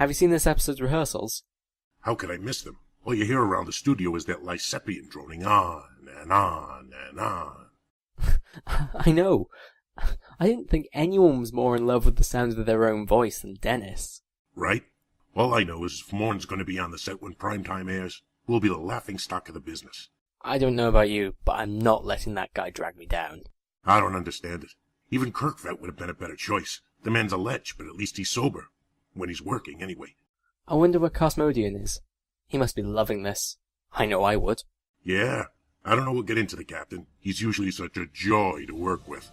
Have you seen this episode's rehearsals? How could I miss them? All you hear around the studio is that Lycepian droning on and on and on. I know. I didn't think anyone was more in love with the sounds of their own voice than Dennis. Right? All I know is if Morn's going to be on the set when primetime airs, we'll be the laughingstock of the business. I don't know about you, but I'm not letting that guy drag me down. I don't understand it. Even Kirkvat would have been a better choice. The man's a lech, but at least he's sober. When he's working, anyway. I wonder where Cosmodian is. He must be loving this. I know I would. Yeah. I don't know what get into the captain. He's usually such a joy to work with.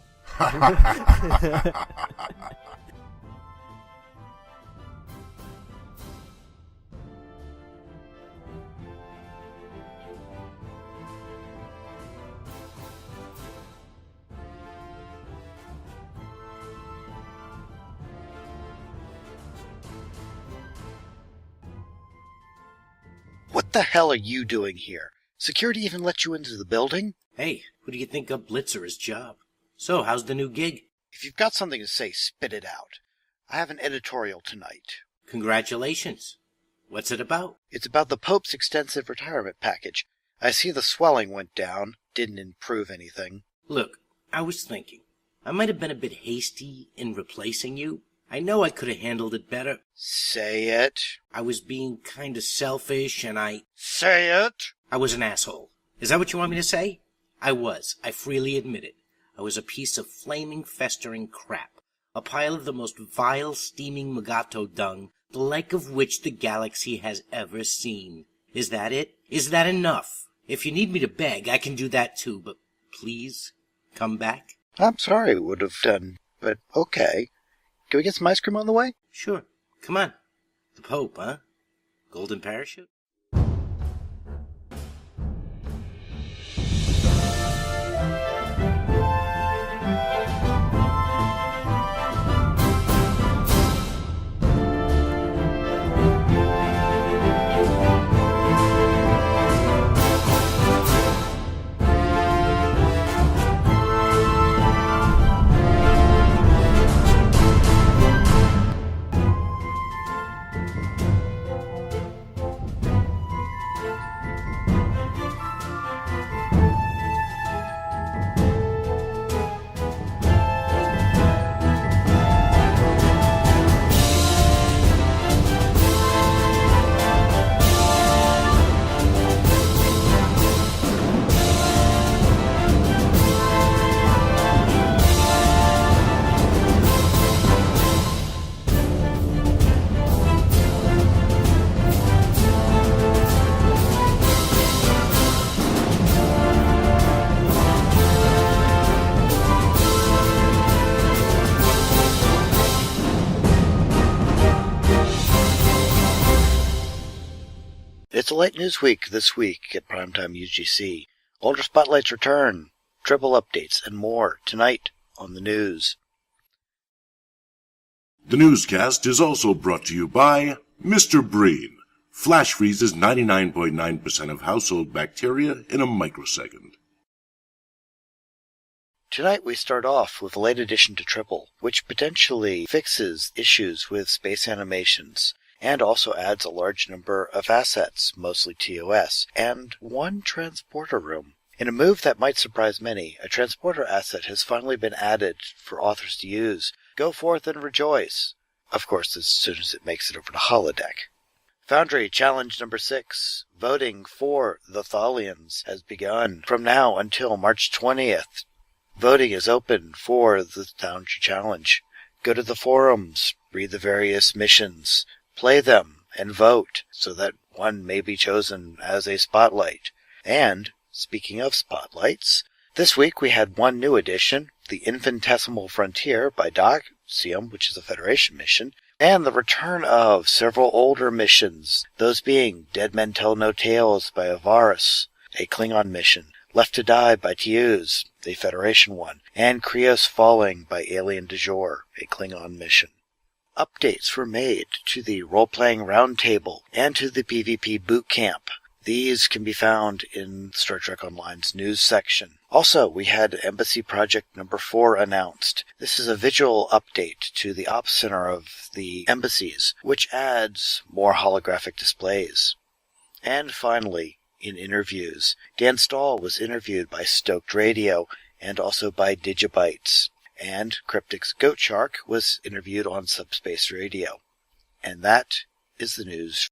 What the hell are you doing here? Security even let you into the building? Hey, who do you think got Blitzer's job? So, how's the new gig? If you've got something to say, spit it out. I have an editorial tonight. Congratulations. What's it about? It's about the Pope's extensive retirement package. I see the swelling went down. Didn't improve anything. Look, I was thinking. I might have been a bit hasty in replacing you. I know I could have handled it better. Say it. I was being kinda selfish and Say it. I was an asshole. Is that what you want me to say? I was. I freely admit it. I was a piece of flaming, festering crap. A pile of the most vile, steaming Magato dung, the like of which the galaxy has ever seen. Is that it? Is that enough? If you need me to beg, I can do that too, but please, come back. I'm sorry it would have done, but okay. Can we get some ice cream on the way? Sure. Come on. The Pope, huh? Golden parachute? It's a light news week this week at PrimetimeUGC. Ultra Spotlights return, triple updates, and more tonight on the news. The newscast is also brought to you by Mr. Breen. Flash freezes 99.9% of household bacteria in a microsecond. Tonight we start off with a late addition to Triple, which potentially fixes issues with space animations, and also adds a large number of assets, mostly TOS, and one transporter room. In a move that might surprise many, a transporter asset has finally been added for authors to use. Go forth and rejoice. Of course, as soon as it makes it over to Holodeck. Foundry Challenge number 6. Voting for the Thalians has begun. From now until March 20th, voting is open for the Foundry Challenge. Go to the forums, read the various missions, play them, and vote so that one may be chosen as a spotlight. And, speaking of spotlights, this week we had one new addition, The Infinitesimal Frontier by Doxium, which is a Federation mission, and the return of several older missions, those being Dead Men Tell No Tales by Avaris, a Klingon mission, Left to Die by Tiuz, a Federation one, and Krios Falling by Alien du Jour, a Klingon mission. Updates were made to the role-playing roundtable and to the PvP boot camp. These can be found in Star Trek Online's news section. Also, we had Embassy Project number 4 announced. This is a visual update to the Ops Center of the embassies, which adds more holographic displays. And finally, in interviews, Dan Stahl was interviewed by Stoked Radio and also by Digibytes, and Cryptic's Goatshark was interviewed on Subspace Radio. And that is the news.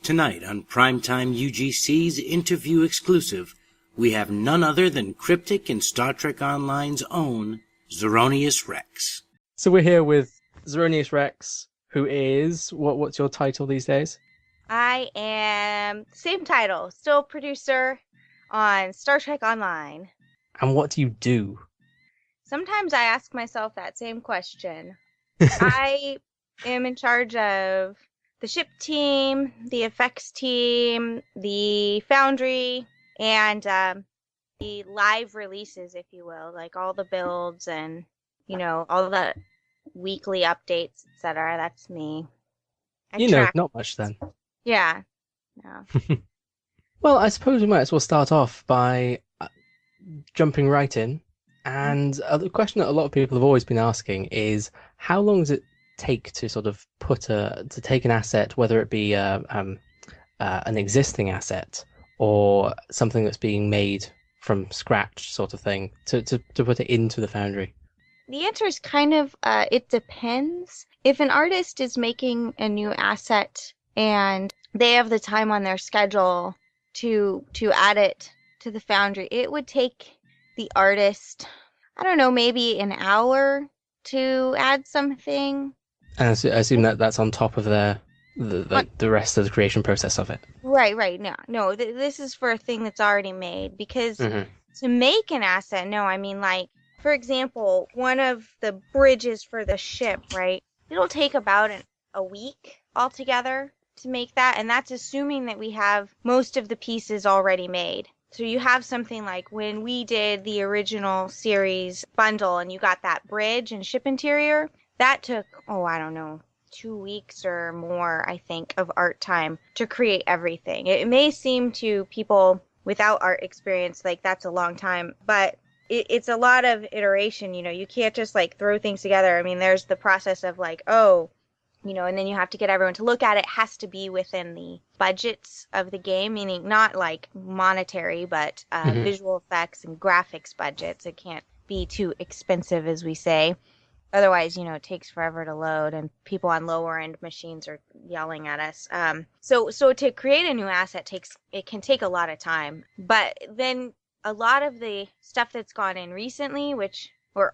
Tonight on Primetime UGC's interview exclusive, we have none other than Cryptic and Star Trek Online's own Zeronius Rex. So we're here with Zeronius Rex, who is... What's your title these days? I am, same title, still producer on Star Trek Online. And what do you do? Sometimes I ask myself that same question. I am in charge of the ship team, the effects team, the foundry, and the live releases, if you will, like all the builds and, all the weekly updates, etc. That's me. Not much then. Yeah. No. Well, I suppose we might as well start off by jumping right in. And the question that a lot of people have always been asking is, how long does it take to sort of to take an asset, whether it be an existing asset or something that's being made from scratch, sort of thing, to put it into the foundry? The answer is kind of it depends. If an artist is making a new asset and they have the time on their schedule to add it to the foundry, it would take the artist, I don't know, maybe an hour to add something. And I assume that's on top of the rest of the creation process of it. Right. No. This is for a thing that's already made. Because to make an asset, for example, one of the bridges for the ship, right? It'll take about a week altogether to make that, and that's assuming that we have most of the pieces already made. So you have something like when we did the original series bundle and you got that bridge and ship interior, that took, 2 weeks or more, I think, of art time to create everything. It may seem to people without art experience like that's a long time, but it's a lot of iteration. You can't just throw things together. I mean, there's the process of and then you have to get everyone to look at it. It has to be within the budgets of the game, meaning not monetary, but visual effects and graphics budgets. It can't be too expensive, as we say. Otherwise, it takes forever to load, and people on lower end machines are yelling at us. So to create a new asset can take a lot of time. But then a lot of the stuff that's gone in recently,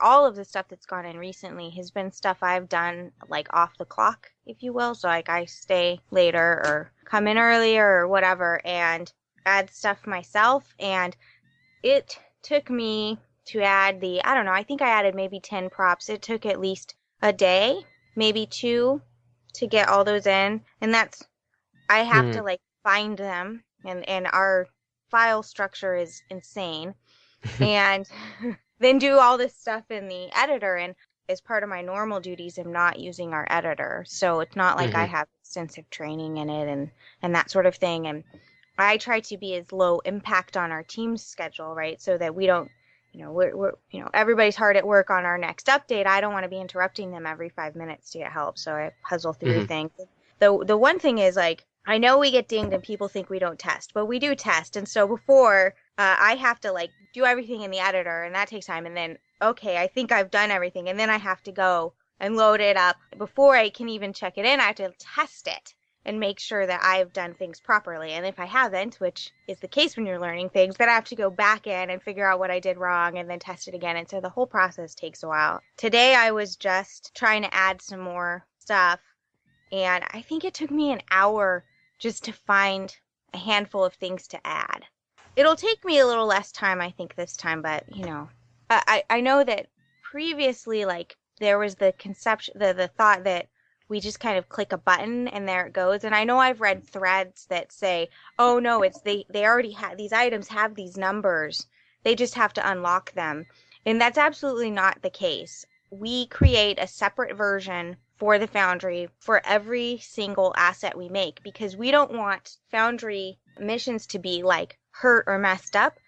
all of the stuff that's gone in recently has been stuff I've done off the clock, if you will. So I stay later or come in earlier or whatever and add stuff myself. And it took me to add I think I added maybe 10 props. It took at least a day, maybe 2, to get all those in. And I have to find them, and our file structure is insane. And then do all this stuff in the editor. And as part of my normal duties, I'm not using our editor. So it's not like I have extensive training in it and that sort of thing. And I try to be as low impact on our team's schedule, right? So that we don't, we're everybody's hard at work on our next update. I don't want to be interrupting them every 5 minutes to get help. So I puzzle through things. The one thing is I know we get dinged and people think we don't test, but we do test. And so before I have to do everything in the editor, and that takes time. And then, okay, I think I've done everything. And then I have to go and load it up. Before I can even check it in, I have to test it and make sure that I've done things properly. And if I haven't, which is the case when you're learning things, then I have to go back in and figure out what I did wrong and then test it again. And so the whole process takes a while. Today I was just trying to add some more stuff, and I think it took me an hour just to find a handful of things to add. It'll take me a little less time, I think, this time, but, I know that previously, there was the conception, the thought that we just kind of click a button and there it goes. And I know I've read threads that say, oh no, they already have, these items have these numbers. They just have to unlock them. And that's absolutely not the case. We create a separate version for the Foundry for every single asset we make, because we don't want Foundry missions to be hurt or messed up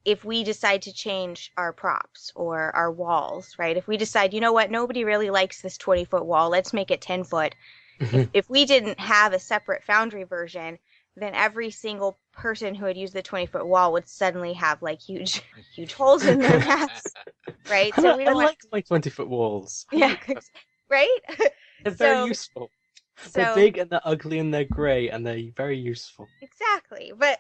if we decide to change our props or our walls, right? If we decide, you know what, nobody really likes this 20-foot wall, let's make it 10 foot. If we didn't have a separate Foundry version, then every single person who had used the 20-foot wall would suddenly have like huge holes in their maps, right? So we don't like my 20-foot walls. Yeah, right? They're very useful. They're big and they're ugly and they're grey and they're very useful. Exactly. But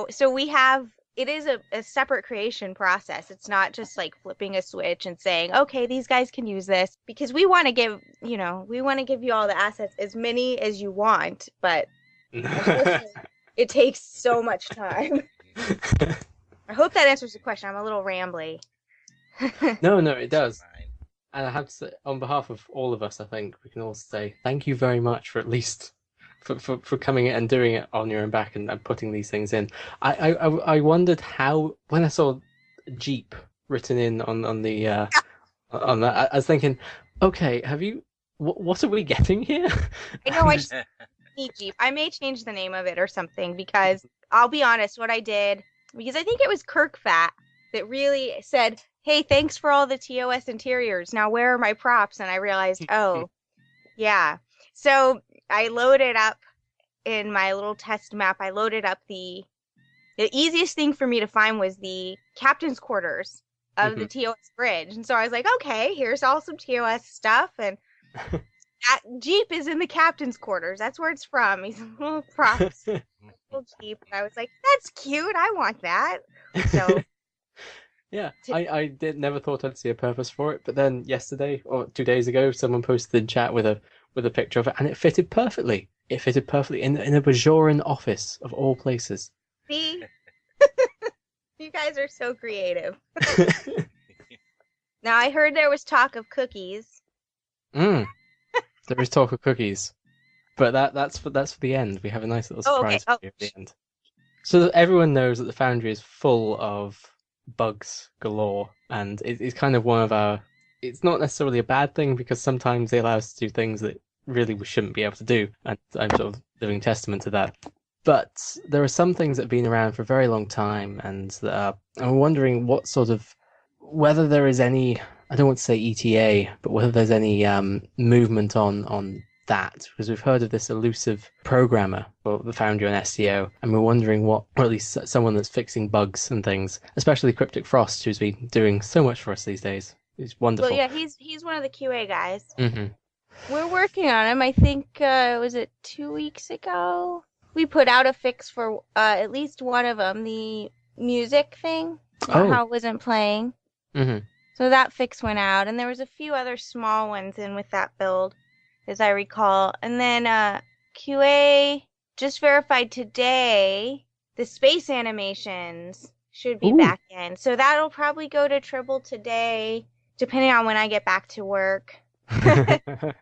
so we have, it is a separate creation process. It's not just like flipping a switch and saying, okay, these guys can use this, because we want to give you all the assets, as many as you want, but it takes so much time. I hope that answers the question. I'm a little rambly. No, it does. And I have to say, on behalf of all of us, I think we can all say thank you very much for at least for coming in and doing it on your own back and putting these things in. I wondered how, when I saw Jeep written in on the on that, I was thinking, okay, what are we getting here? I know I need Jeep. I may change the name of it or something, because I'll be honest, what I did, because I think it was KirkFat that really said, hey, thanks for all the TOS interiors. Now where are my props? And I realized, oh, yeah. So I loaded up in my little test map. I loaded up the easiest thing for me to find was the captain's quarters of the TOS bridge. And so I was like, okay, here's all some TOS stuff. And that Jeep is in the captain's quarters. That's where it's from. He's a little props. Little Jeep. And I was like, that's cute. I want that. So yeah, I never thought I'd see a purpose for it, but then yesterday or 2 days ago, someone posted in chat with a picture of it, and it fitted perfectly. It fitted perfectly in a Bajoran office of all places. See, you guys are so creative. Now I heard there was talk of cookies. There is talk of cookies, but that's for the end. We have a nice little surprise for you at the end. So that everyone knows that the Foundry is full of bugs galore, and it's kind of one of our, it's not necessarily a bad thing, because sometimes they allow us to do things that really we shouldn't be able to do, and I'm sort of living testament to that. But there are some things that have been around for a very long time, and I'm wondering what sort of, whether there is any, I don't want to say ETA, but whether there's any movement on that, because we've heard of this elusive programmer for the Foundry on STO, and we're wondering what, or at least someone that's fixing bugs and things, especially Cryptic Frost, who's been doing so much for us these days. He's wonderful. Well, yeah, he's one of the QA guys. Mm-hmm. We're working on him. I think, was it 2 weeks ago? We put out a fix for at least one of them, the music thing, how it wasn't playing. Mm-hmm. So that fix went out, and there was a few other small ones in with that build, as I recall. And then QA just verified today the space animations should be back in. So that'll probably go to Tribble today, depending on when I get back to work.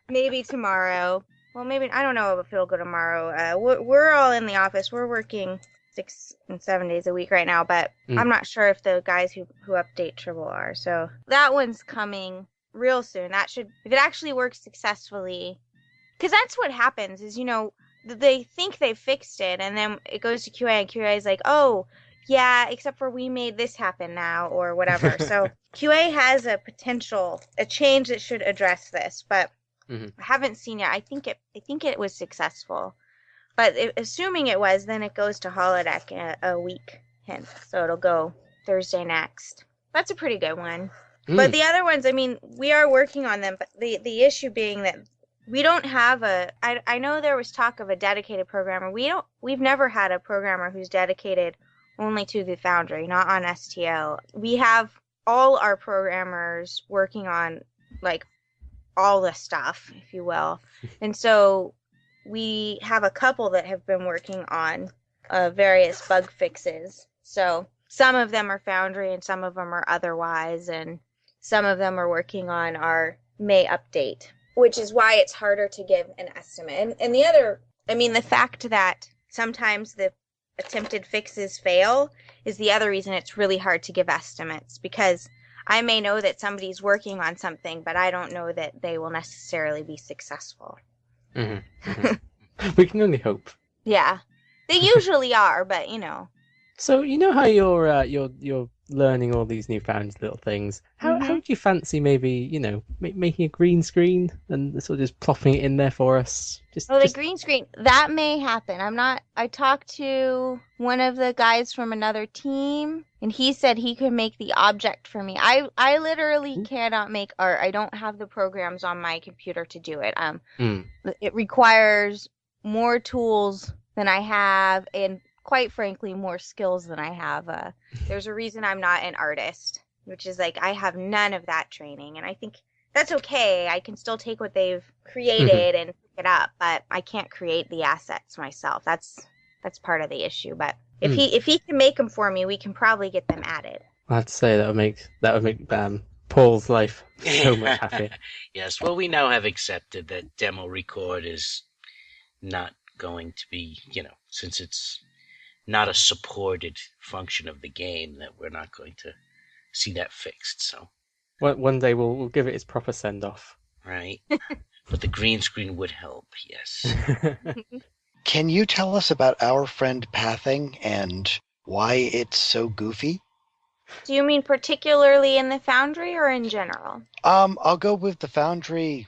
Maybe tomorrow. Well, maybe, I don't know if it'll go tomorrow. We're all in the office. We're working 6 and 7 days a week right now, but I'm not sure if the guys who update Tribble are. So that one's coming real soon. That should, if it actually works successfully, because that's what happens is, they think they fixed it, and then it goes to QA, and QA is like, oh, yeah, except for we made this happen now, or whatever. So QA has a change that should address this, but I haven't seen it. I think it was successful, but assuming it was, then it goes to holodeck a week hence. So it'll go Thursday next. That's a pretty good one. But the other ones, I mean, we are working on them, but the issue being that we don't have I know there was talk of a dedicated programmer. We've never had a programmer who's dedicated only to the Foundry, not on STO. We have all our programmers working on, like, all the stuff, if you will. And so we have a couple that have been working on various bug fixes. So some of them are Foundry and some of them are otherwise, and some of them are working on our May update, which is why it's harder to give an estimate. And the other, I mean, the fact that sometimes the attempted fixes fail is the other reason it's really hard to give estimates, because I may know that somebody's working on something, but I don't know that they will necessarily be successful. We can only hope. Yeah. They usually are, but, So you know how you're learning all these newfound little things. How Hmm. would you fancy maybe making a green screen and sort of just plopping it in there for us? Oh, the Just green screen. That may happen. I'm not. I talked to one of the guys from another team, and he said he could make the object for me. I literally cannot make art. I don't have the programs on my computer to do it. mm, It requires more tools than I have, and quite frankly, more skills than I have. There's a reason I'm not an artist, which is like I have none of that training, and I think that's okay. I can still take what they've mhm. created and pick it up, but I can't create the assets myself. That's part of the issue. But Mm. if he can make them for me, we can probably get them added. I have to say that would make Paul's life so much happier. Yes, well, we now have accepted that demo record is not going to be, since it's not a supported function of the game, that we're not going to see that fixed. So, One day we'll give it its proper send off. right. But the green screen would help, yes. Can you tell us about our friend Pathing and why it's so goofy? Do you mean particularly in the Foundry or in general? I'll go with the Foundry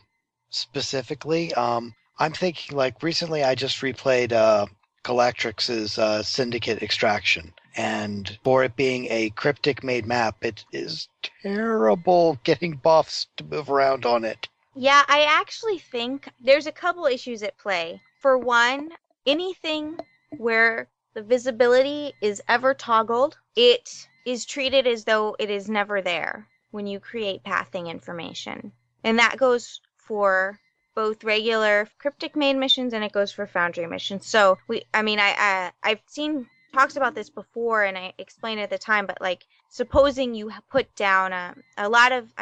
specifically. I'm thinking like recently I just replayed Galactrix's Syndicate Extraction, and for it being a cryptic made map, it is terrible getting buffs to move around on it. Yeah, I actually think there's a couple issues at play. For one, anything where the visibility is ever toggled, it is treated as though it is never there when you create pathing information. And that goes for both regular cryptic main missions and it goes for Foundry missions. So I've seen talks about this before and I explained it at the time, but like supposing you put down I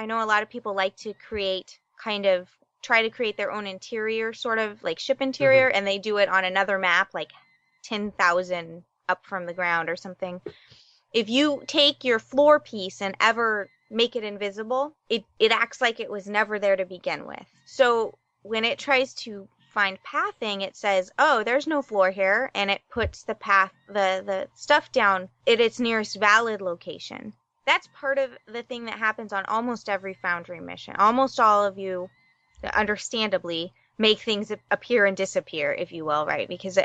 know a lot of people like to try to create their own interior, sort of like ship interior, and they do it on another map, like 10,000 up from the ground or something. If you take your floor piece and ever make it invisible, it acts like it was never there to begin with. So when it tries to find pathing, it says, oh, there's no floor here, and it puts the path, the stuff down at its nearest valid location. That's part of the thing that happens on almost every Foundry mission. Almost all of you, understandably, make things appear and disappear, if you will, right? Because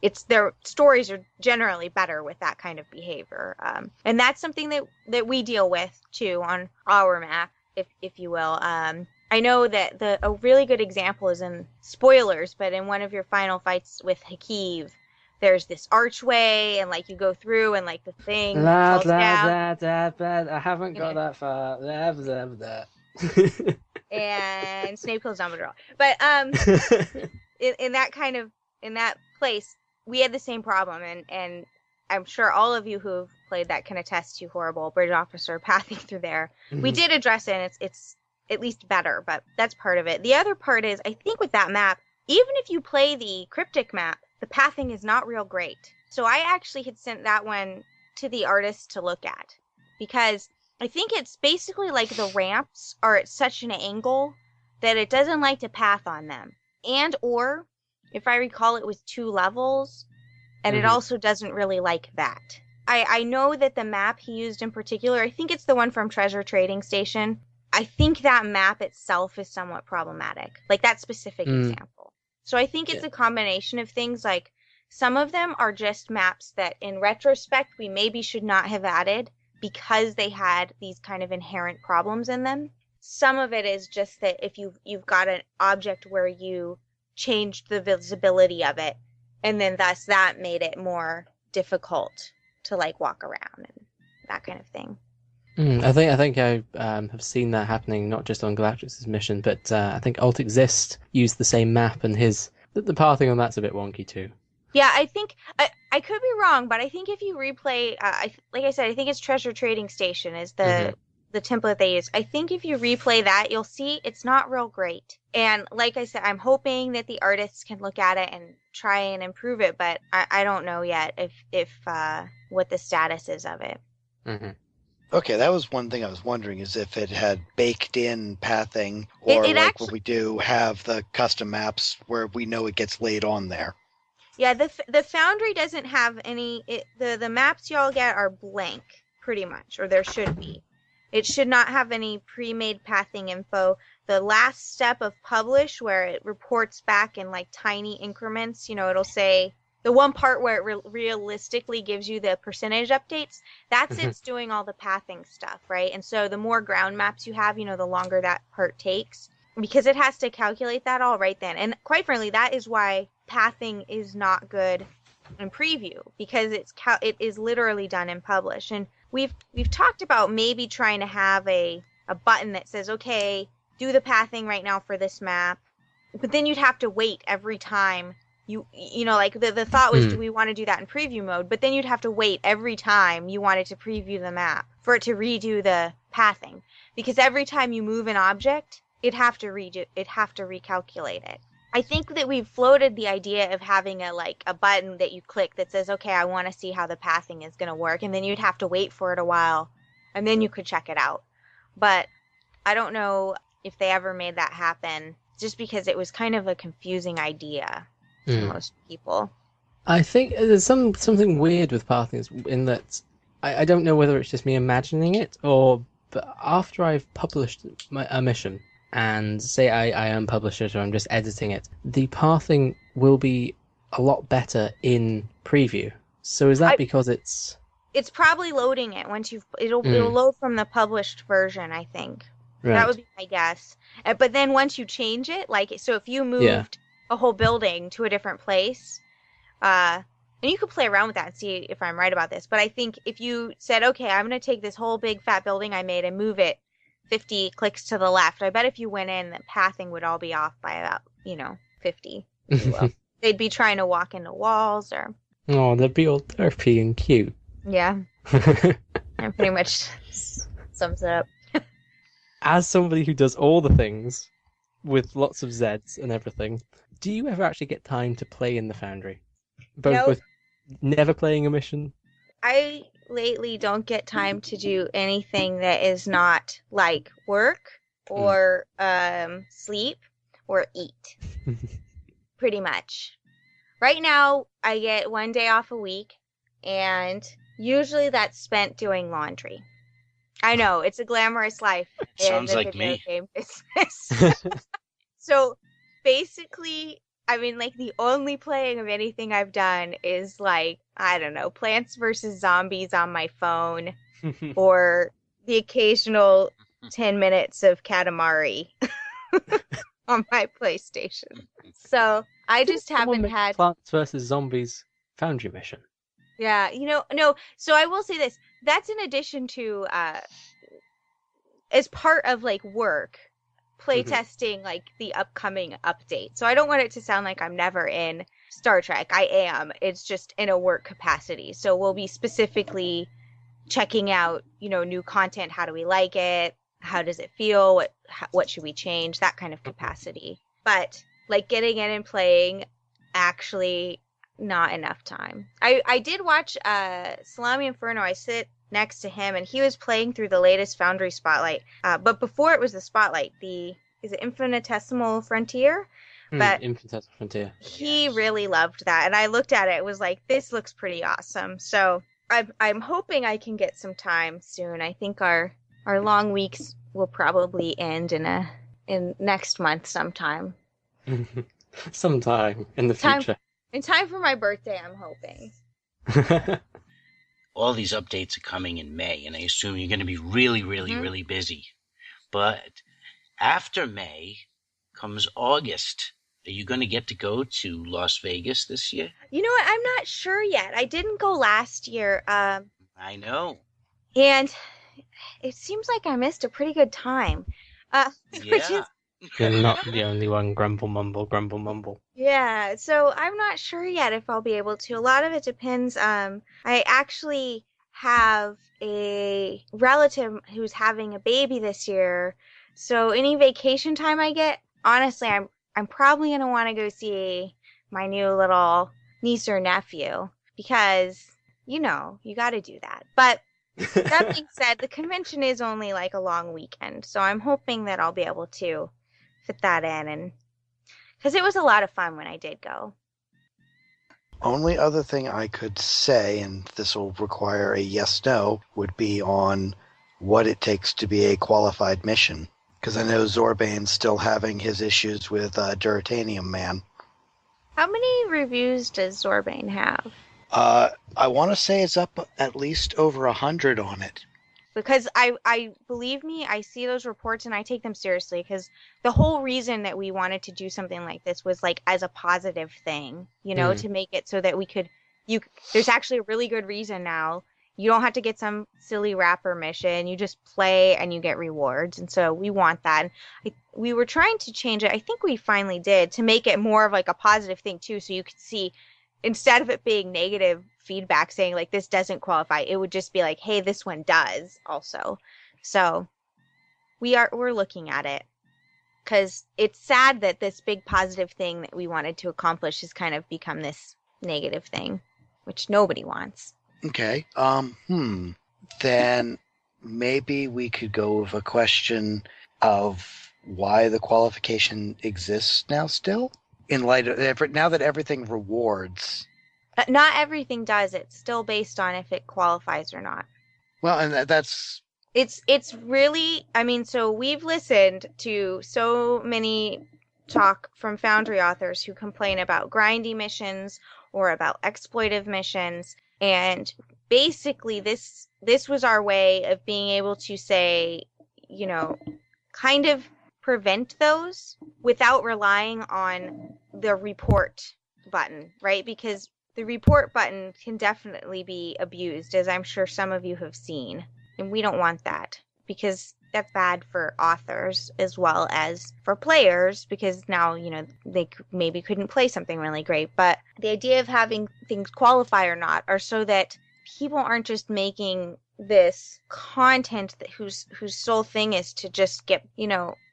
it's their stories are generally better with that kind of behavior, and that's something that we deal with too on our map, if you will. I know that a really good example is in spoilers, but in one of your final fights with Hakiv, there's this archway, and like you go through, and like the thing falls down. I haven't got that far. And Snape kills Dumbledore. But in that place, we had the same problem, and I'm sure all of you who've played that can attest to horrible bridge officer pathing through there. We did address it, and it's at least better, but that's part of it. The other part is, I think with that map, even if you play the cryptic map, the pathing is not real great. So I actually had sent that one to the artist to look at, because I think it's basically like the ramps are at such an angle that it doesn't like to path on them. And or, if I recall, it was 2 levels, and it also doesn't really like that. I know that the map he used in particular, I think it's the one from Treasure Trading Station, I think that map itself is somewhat problematic, like that specific example. So I think it's a combination of things, like some of them are just maps that in retrospect we maybe should not have added because they had these kind of inherent problems in them. Some of it is just that if you've got an object where you changed the visibility of it, and then thus that made it more difficult to like walk around and that kind of thing. I think I have seen that happening not just on Galactrix's mission, but I think Alt Exist used the same map, and the pathing on that's a bit wonky too. Yeah, I think I could be wrong, but I think if you replay, like I said, I think it's Treasure Trading Station is the template they use. I think if you replay that, you'll see it's not real great. And like I said, I'm hoping that the artists can look at it and try and improve it, but I don't know yet if what the status is of it. Okay, that was one thing I was wondering, is if it had baked in pathing, or it like actually, what we do, have the custom maps where we know it gets laid on there. Yeah, the Foundry doesn't have any. The maps y'all get are blank, pretty much, or there should be. It should not have any pre-made pathing info. The last step of publish, where it reports back in like tiny increments, it'll say the one part where it realistically gives you the percentage updates. That's it's doing all the pathing stuff, right? And so the more ground maps you have, the longer that part takes, because it has to calculate that all right then. And quite frankly, that is why pathing is not good in preview, because it is literally done in publish. And we've talked about maybe trying to have a button that says, okay, do the pathing right now for this map, but then you'd have to wait every time like the thought was, do we want to do that in preview mode? But then you'd have to wait every time you wanted to preview the map for it to redo the pathing, because every time you move an object, it'd have to recalculate it. I think that we've floated the idea of having a button that you click that says, okay, I want to see how the pathing is going to work, and then you'd have to wait for it a while, and then you could check it out. But I don't know if they ever made that happen, just because it was kind of a confusing idea to most people. I think there's something weird with pathing in that I don't know whether it's just me imagining it, but after I've published a mission, and say I unpublish it or I'm just editing it, the pathing will be a lot better in preview. So is that because it's probably loading it once it'll load from the published version, I think. Right. That would be my guess. But then once you change it, so if you moved a whole building to a different place, and you could play around with that and see if I'm right about this, but I think if you said, okay, I'm going to take this whole big fat building I made and move it 50 clicks to the left, I bet if you went in, the pathing would all be off by about, 50. They'd be trying to walk into walls or... Oh, they'd be all derpy and cute. Yeah. That pretty much sums it up. As somebody who does all the things with lots of Zs and everything, do you ever actually get time to play in the Foundry? Both with never playing a mission? I lately don't get time to do anything that is not like work or sleep or eat. Pretty much. Right now, I get one day off a week, and usually that's spent doing laundry. I know, it's a glamorous life in the video game business. So basically, I mean, the only playing of anything I've done is I don't know, Plants vs. Zombies on my phone, or the occasional 10 minutes of Katamari on my PlayStation. So I just haven't had Plants vs. Zombies Foundry mission. Yeah, no. So I will say this: that's in addition to, as part of work, playtesting the upcoming update. So I don't want it to sound like I'm never in Star Trek. I am. It's just in a work capacity. So we'll be specifically checking out, new content. How do we like it? How does it feel? What should we change? That kind of capacity. But getting in and playing, actually not enough time. I did watch Salami Inferno. I sit next to him, and he was playing through the latest Foundry Spotlight. But before it was the Spotlight, is it Infinitesimal Frontier? But Infinitesimal Frontier. He really loved that, and I looked at it. It was this looks pretty awesome. So I'm hoping I can get some time soon. I think our long weeks will probably end in next month sometime. Sometime in the future. In time for my birthday, I'm hoping. All these updates are coming in May, and I assume you're going to be really, really, really busy. But after May comes August. Are you going to get to go to Las Vegas this year? You know what? I'm not sure yet. I didn't go last year. I know. And it seems like I missed a pretty good time. Which is... You're not the only one. Grumble, mumble, grumble, mumble. Yeah, so I'm not sure yet if I'll be able to. A lot of it depends. I actually have a relative who's having a baby this year. So any vacation time I get, honestly, I'm probably going to want to go see my new little niece or nephew because, you got to do that. But that being said, the convention is only a long weekend. So I'm hoping that I'll be able to fit that in, and because it was a lot of fun when I did go. Only other thing I could say, and this will require a yes-no, would be on what it takes to be a qualified mission. Because I know Zorbane's still having his issues with Duratanium Man. How many reviews does Zorbane have? I want to say it's up at least over 100 on it. Because I believe me, I see those reports and I take them seriously, because the whole reason that we wanted to do something like this was like as a positive thing, to make it so that we could, there's actually a really good reason now. You don't have to get some silly wrapper mission. You just play and you get rewards. And so we want that. And we were trying to change it. I think we finally did, to make it more of like a positive thing too. So you could see, instead of it being negative feedback saying like this doesn't qualify, it would just be like, hey, this one does also. So we're looking at it, because it's sad that this big positive thing that we wanted to accomplish has kind of become this negative thing, which nobody wants. Okay. Then maybe we could go with a question of why the qualification exists now still? In light of now that everything rewards. Not everything does. It's still based on if it qualifies or not. Well, and that's... It's really, I mean, so we've listened to so many talk from Foundry authors who complain about grindy missions or about exploitive missions, and basically this was our way of being able to say, kind of prevent those without relying on the report button, right? Because the report button can definitely be abused, as I'm sure some of you have seen. And we don't want that, because that's bad for authors as well as for players, because now, they maybe couldn't play something really great. But the idea of having things qualify or not are so that people aren't just making this content whose sole thing is to just get,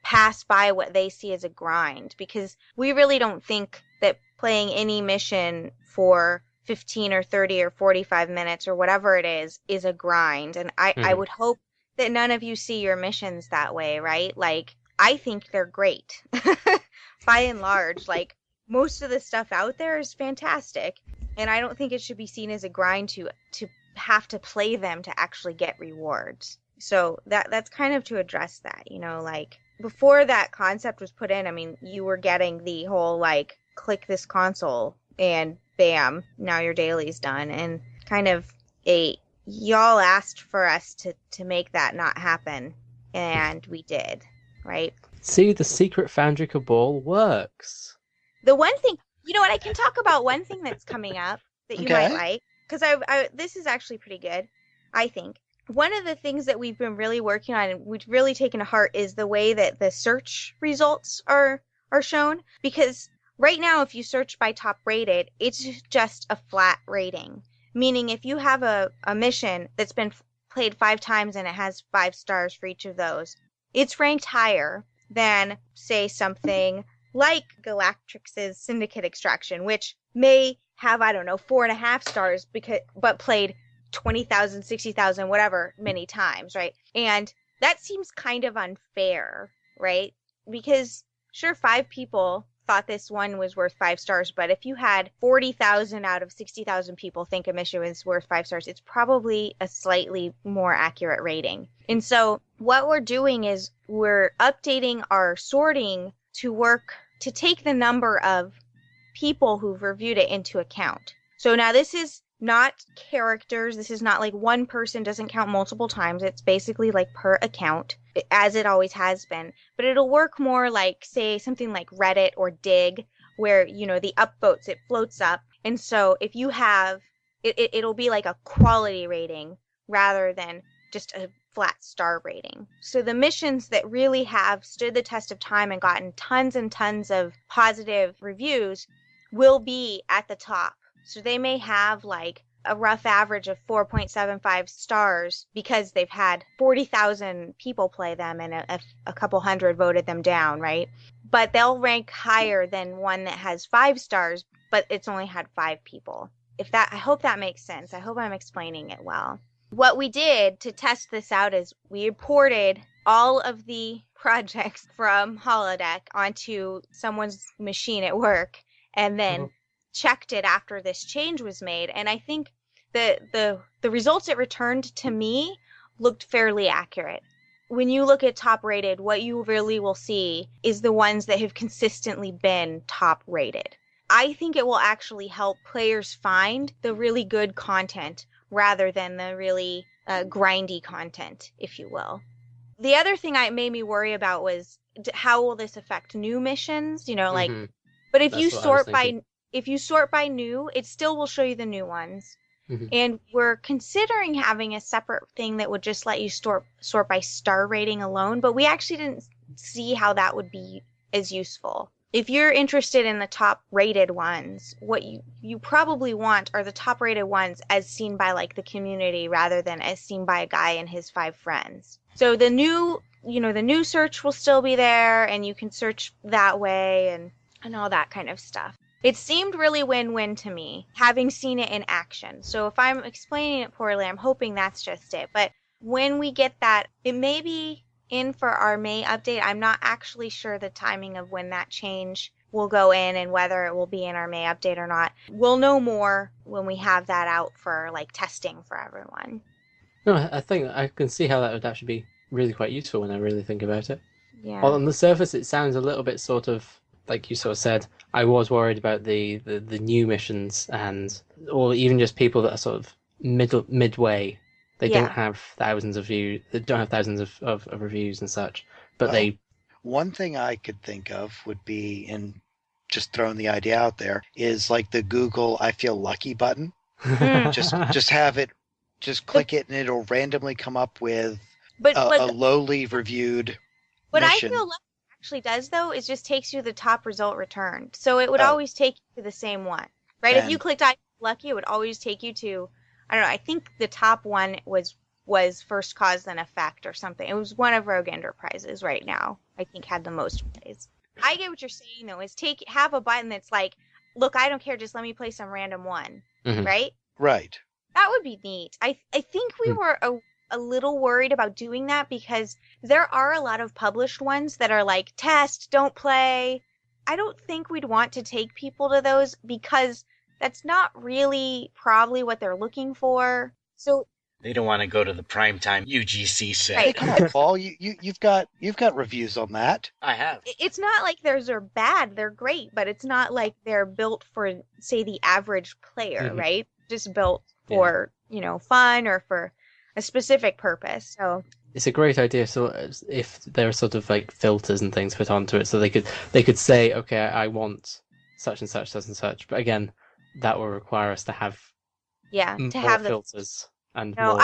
pass by what they see as a grind. Because we really don't think that playing any mission for 15 or 30 or 45 minutes or whatever it is a grind. And I would hope that none of you see your missions that way, right? Like, I think they're great. By and large, like, most of the stuff out there is fantastic. And I don't think it should be seen as a grind to have to play them to actually get rewards. So that's kind of to address that, like, before that concept was put in, I mean, you were getting the whole, like, click this console and bam, now your daily's done. And kind of y'all asked for us to make that not happen, and we did, right? See, the secret Foundry Cabal works. The one thing, I can talk about one thing that's coming up that you might like, because this is actually pretty good, I think. One of the things that we've been really working on and we've really taken to heart is the way that the search results are shown. Because right now, if you search by top rated, it's just a flat rating. Meaning if you have a mission that's been played 5 times and it has 5 stars for each of those, it's ranked higher than, say, something like Galactrix's Syndicate Extraction, which may have, 4.5 stars but played 20,000, 60,000, whatever, many times, right? And that seems kind of unfair, right? Because sure, 5 people thought this one was worth 5 stars, but if you had 40,000 out of 60,000 people think a mission is worth 5 stars, it's probably a slightly more accurate rating. And so what we're doing is we're updating our sorting to take the number of people who've reviewed it into account. So now this is not characters. This is not like one person doesn't count multiple times. It's basically like per account, as it always has been. But it'll work more like, say, something like Reddit or Dig, where, the upvotes, it floats up. And so if you have, it'll be like a quality rating rather than just a flat star rating. So the missions that really have stood the test of time and gotten tons and tons of positive reviews will be at the top. So they may have like a rough average of 4.75 stars because they've had 40,000 people play them and a couple hundred voted them down, right? But they'll rank higher than one that has 5 stars, but it's only had 5 people. I hope that makes sense. I hope I'm explaining it well. What we did to test this out is we imported all of the projects from Holodeck onto someone's machine at work, and then checked it after this change was made, and I think the results it returned to me looked fairly accurate. When you look at top rated, what you really will see is the ones that have consistently been top rated. I think it will actually help players find the really good content rather than the really grindy content, if you will. The other thing it made me worry about was how will this affect new missions? Like, but if you sort by new, it still will show you the new ones. And we're considering having a separate thing that would just let you sort by star rating alone, but we actually didn't see how that would be as useful. If you're interested in the top rated ones, what you probably want are the top rated ones as seen by like the community rather than as seen by a guy and his 5 friends. So the new search will still be there, and you can search that way and all that kind of stuff. It seemed really win-win to me, having seen it in action. So if I'm explaining it poorly, I'm hoping that's just it. But when we get that, it may be in for our May update. I'm not actually sure the timing of when that change will go in and whether it will be in our May update or not. We'll know more when we have that out for like testing for everyone. No, I think I can see how that would actually be really quite useful when I really think about it. Yeah. On the surface, it sounds a little bit sort of, like you sort of said, I was worried about the new missions or even just people that are sort of midway. They don't have thousands of views. They don't have thousands of reviews and such. But one thing I could think of would be, and just throwing the idea out there, is like the Google "I feel lucky" button. just have it, just click it, and it'll randomly come up with a lowly reviewed What mission. I feel lucky actually does, though, is just takes you the top result returned. So it would always take you to the same one, right? If you clicked "I feel lucky," it would always take you to, I don't know, I think the top one was First Cause Then Effect or something. It was one of Rogue Enterprises right now, I think, had the most plays. I get what you're saying, though, is have a button that's like, look, I don't care, just let me play some random one, right? Right. That would be neat. I think we were a little worried about doing that because there are a lot of published ones that are like, test, don't play. I don't think we'd want to take people to those because that's not really probably what they're looking for. So they don't want to go to the Primetime UGC set. Right. Come on, Paul. You've got reviews on that. I have. It's not like theirs are bad. They're great, but it's not like they're built for, say, the average player, right? Just built for, fun or for a specific purpose. So it's a great idea. So if there are sort of like filters and things put onto it, so they could say, okay, I want such and such, such and such. But again, that will require us to have more filters and more.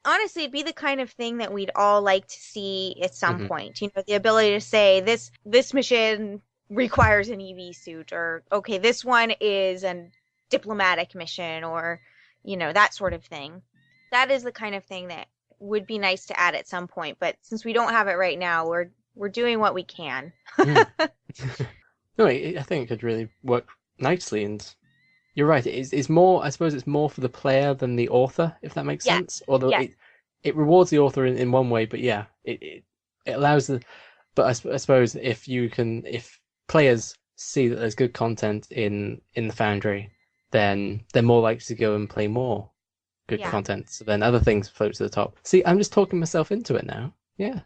Honestly, it'd be the kind of thing that we'd all like to see at some point. The ability to say this mission requires an EV suit, or okay, this one is a diplomatic mission, or that sort of thing. That is the kind of thing that would be nice to add at some point. But since we don't have it right now, we're doing what we can. No, I think it could really work nicely, and you're right. It's more. I suppose it's more for the player than the author, if that makes sense. Although it rewards the author in one way, but it allows the. But I suppose if players see that there's good content in the Foundry, then they're more likely to go and play more good content. So then other things float to the top. See, I'm just talking myself into it now. Yeah.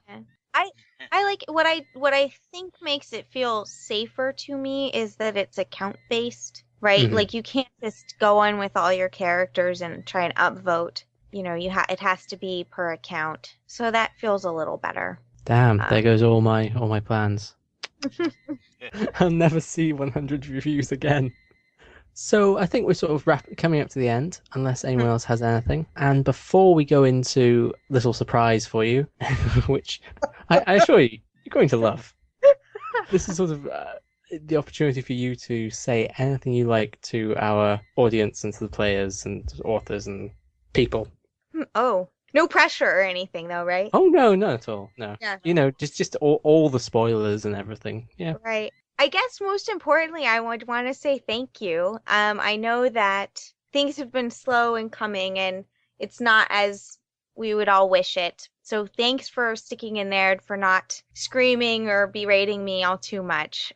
I like what I think makes it feel safer to me is that it's account based, right? Like you can't just go in with all your characters and try and upvote. It has to be per account. So that feels a little better. Damn, there goes all my plans. I'll never see 100 reviews again. So I think we're sort of coming up to the end, unless anyone else has anything. And before we go into a little surprise for you, which I assure you, you're going to love. This is sort of the opportunity for you to say anything you like to our audience and to the players and authors and people. Oh, no pressure or anything, though, right? Oh, no, not at all. No. Yeah. Just all the spoilers and everything. Yeah. Right. I guess most importantly, I would want to say thank you. I know that things have been slow in coming and it's not as we would all wish it. So thanks for sticking in there, for not screaming or berating me all too much.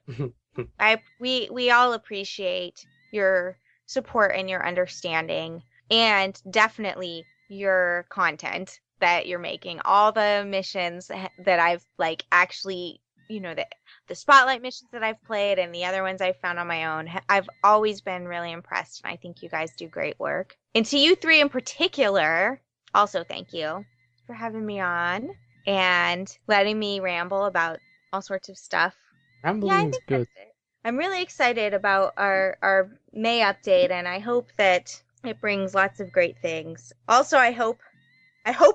We all appreciate your support and your understanding, and definitely your content that you're making. All the missions that I've actually, the spotlight missions that I've played and the other ones I've found on my own, I've always been really impressed, and I think you guys do great work. And to you three in particular, also thank you for having me on and letting me ramble about all sorts of stuff. Rambling is good. That's it. I'm really excited about our May update, and I hope that it brings lots of great things. Also, I hope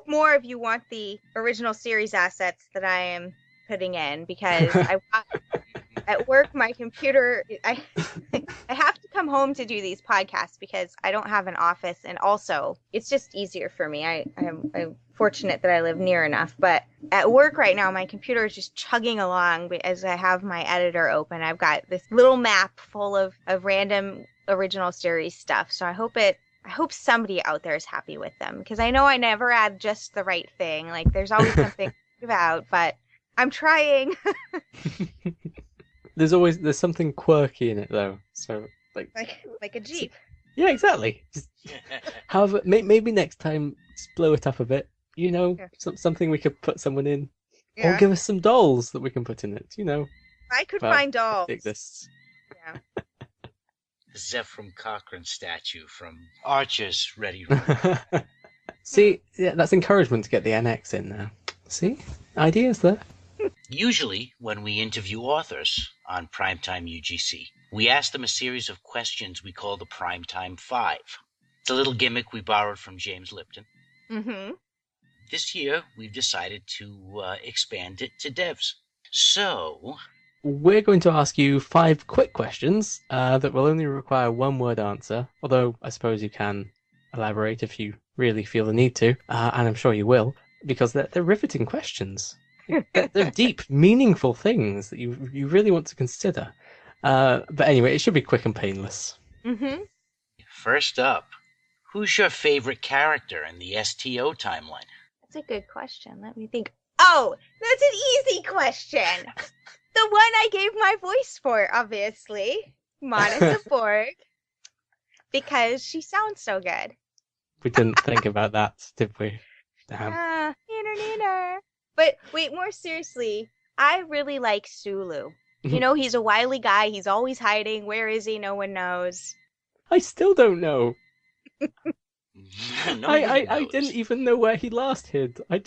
more of you want the original series assets that I am putting in, because at work my computer, I have to come home to do these podcasts because I don't have an office, and also it's just easier for me. I'm fortunate that I live near enough, but at work right now my computer is just chugging along as I have my editor open. I've got this little map full of random original series stuff, so I hope somebody out there is happy with them, because I know I never add just the right thing. Like, there's always something about, but I'm trying. There's something quirky in it though. So like a Jeep. Yeah, exactly. However, maybe next time just blow it up a bit. Something we could put someone in, or give us some dolls that we can put in it. I could find dolls. It exists. Yeah. The Zephram Cochrane statue from Archer's Ready Room. See, yeah, that's encouragement to get the NX in now. See, ideas there. Usually, when we interview authors on PrimetimeUGC, we ask them a series of questions we call the Primetime Five. It's a little gimmick we borrowed from James Lipton. Mm-hmm. This year, we've decided to expand it to devs. So, we're going to ask you 5 quick questions that will only require one-word answer, although I suppose you can elaborate if you really feel the need to, and I'm sure you will, because they're riveting questions. They're deep, meaningful things that you really want to consider. But anyway, it should be quick and painless. Mm-hmm. First up, who's your favorite character in the STO timeline? That's a good question. Let me think. Oh, that's an easy question. The one I gave my voice for, obviously. Monica Borg. Because she sounds so good. We didn't think about that, did we? Damn. Neener. But wait, more seriously, I really like Sulu. He's a wily guy. He's always hiding. Where is he? No one knows. I still don't know. I didn't even know where he last hid. I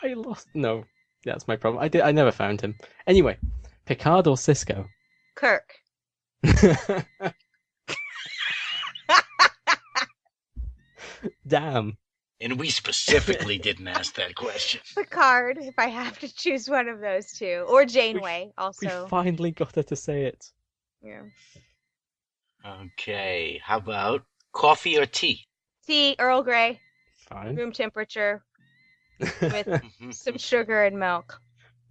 lost. No, that's my problem. I never found him. Anyway, Picard or Cisco? Kirk. Damn. And we specifically didn't ask that question. Picard, if I have to choose one of those two. Or Janeway, also. We finally got her to say it. Yeah. Okay, how about coffee or tea? Tea, Earl Grey. Fine. Room temperature. With some sugar and milk.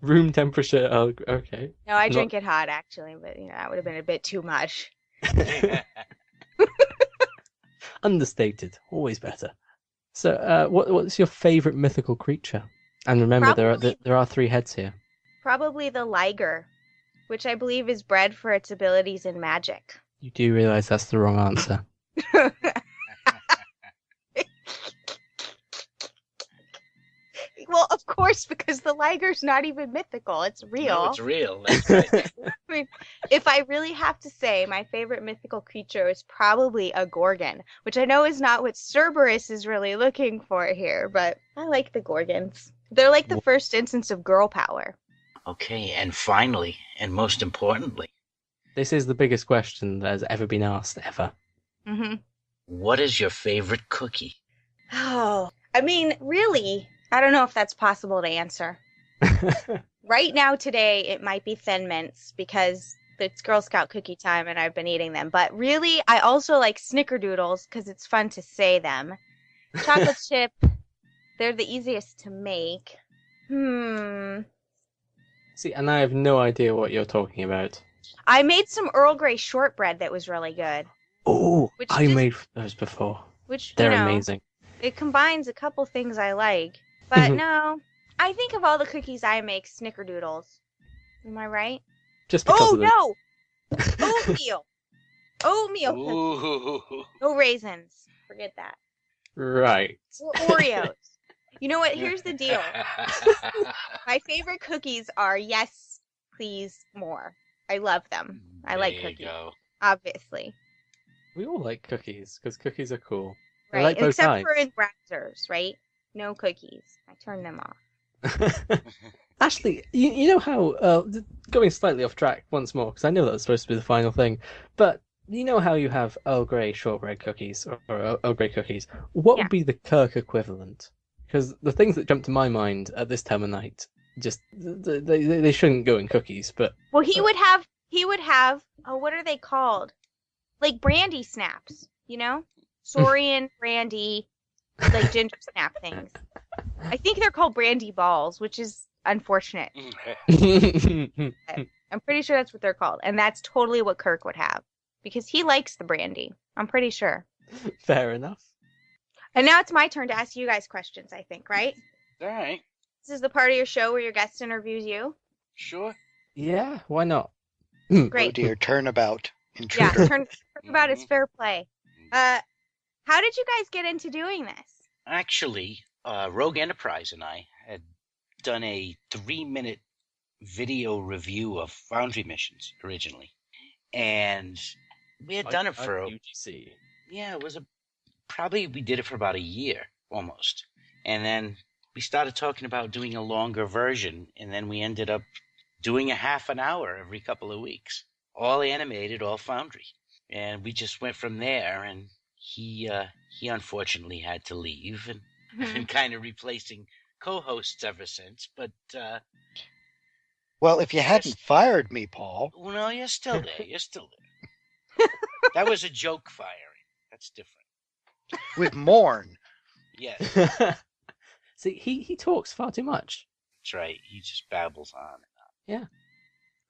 Room temperature, okay. No, I drink it hot, actually, but that would have been a bit too much. Understated, always better. So, what's your favorite mythical creature? And remember, there are 3 heads here. Probably the Liger, which I believe is bred for its abilities in magic. You do realize that's the wrong answer. Well, of course, because the Liger's not even mythical. It's real. No, it's real. That's right. I mean, if I really have to say, my favorite mythical creature is probably a Gorgon, which I know is not what Cerberus is really looking for here, but I like the Gorgons. They're like the first instance of girl power. Okay, and finally, and most importantly, this is the biggest question that has ever been asked, ever. Mm-hmm. What is your favorite cookie? Oh, I mean, really, I don't know if that's possible to answer. Right now, today, it might be Thin Mints because it's Girl Scout cookie time and I've been eating them. But really, I also like Snickerdoodles because it's fun to say them. Chocolate chip, they're the easiest to make. See, and I have no idea what you're talking about. I made some Earl Grey shortbread that was really good. Oh, I made those before. They're amazing. It combines a couple things I like. But no, I think of all the cookies I make, Snickerdoodles. Am I right? Just because Oatmeal. Oatmeal cookies. Ooh. No raisins. Forget that. Right. Or Oreos. You know what? Here's the deal. My favorite cookies are Yes, Please, More. I love them. I like There you cookies. go. Obviously. We all like cookies because cookies are cool. I Right. like both Except sides. for in browsers, right? No cookies. I turn them off. Actually, you know how going slightly off track once more because I know that was supposed to be the final thing, but you know how you have Earl Grey shortbread cookies or Earl Grey cookies. What Yeah. would be the Kirk equivalent? Because the things that jump to my mind at this time of night just they shouldn't go in cookies, but Well, he would have, oh, what are they called? Like brandy snaps, you know? Saurian brandy, like ginger snap things. I think they're called brandy balls, which is unfortunate. I'm pretty sure that's what they're called. And that's totally what Kirk would have. Because he likes the brandy. I'm pretty sure. fair enough. And now it's my turn to ask you guys questions, I think, right? All right. This is the part of your show where your guest interviews you. Sure. Yeah, why not? Oh Great. dear, turnabout. Yeah, Intruder. turn about is fair play. How did you guys get into doing this? Actually, Rogue Enterprise and I had done a 3-minute video review of Foundry missions originally, and we had done it for UGC. yeah, it was probably we did it for about a year almost, and then we started talking about doing a longer version, and then we ended up doing a half an hour every couple of weeks, all animated, all Foundry, and we just went from there. And he unfortunately had to leave, and I've been kind of replacing co-hosts ever since. But Well, if you hadn't fired me, Paul. well, no, you're still there. You're still there. That was a joke firing. That's different. With Morn. Yes, See, he talks far too much. that's right. He just babbles on and on.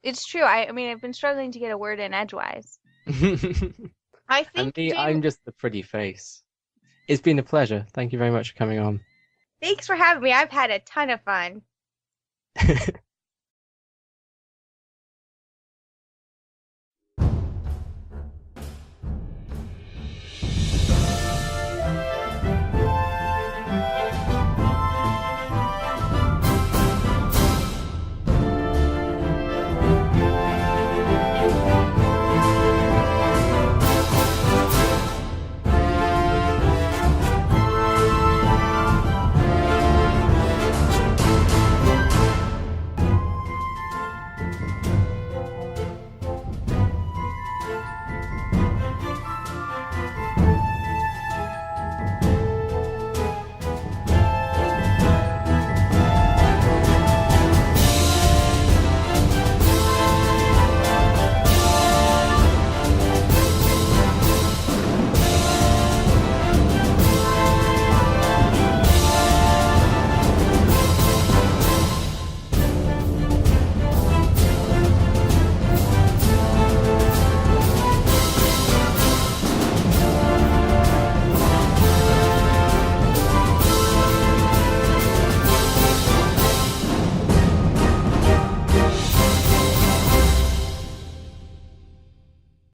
It's true. I mean, I've been struggling to get a word in edgewise. I think And me, Jane- I'm just the pretty face. It's been a pleasure. Thank you very much for coming on. Thanks for having me. I've had a ton of fun.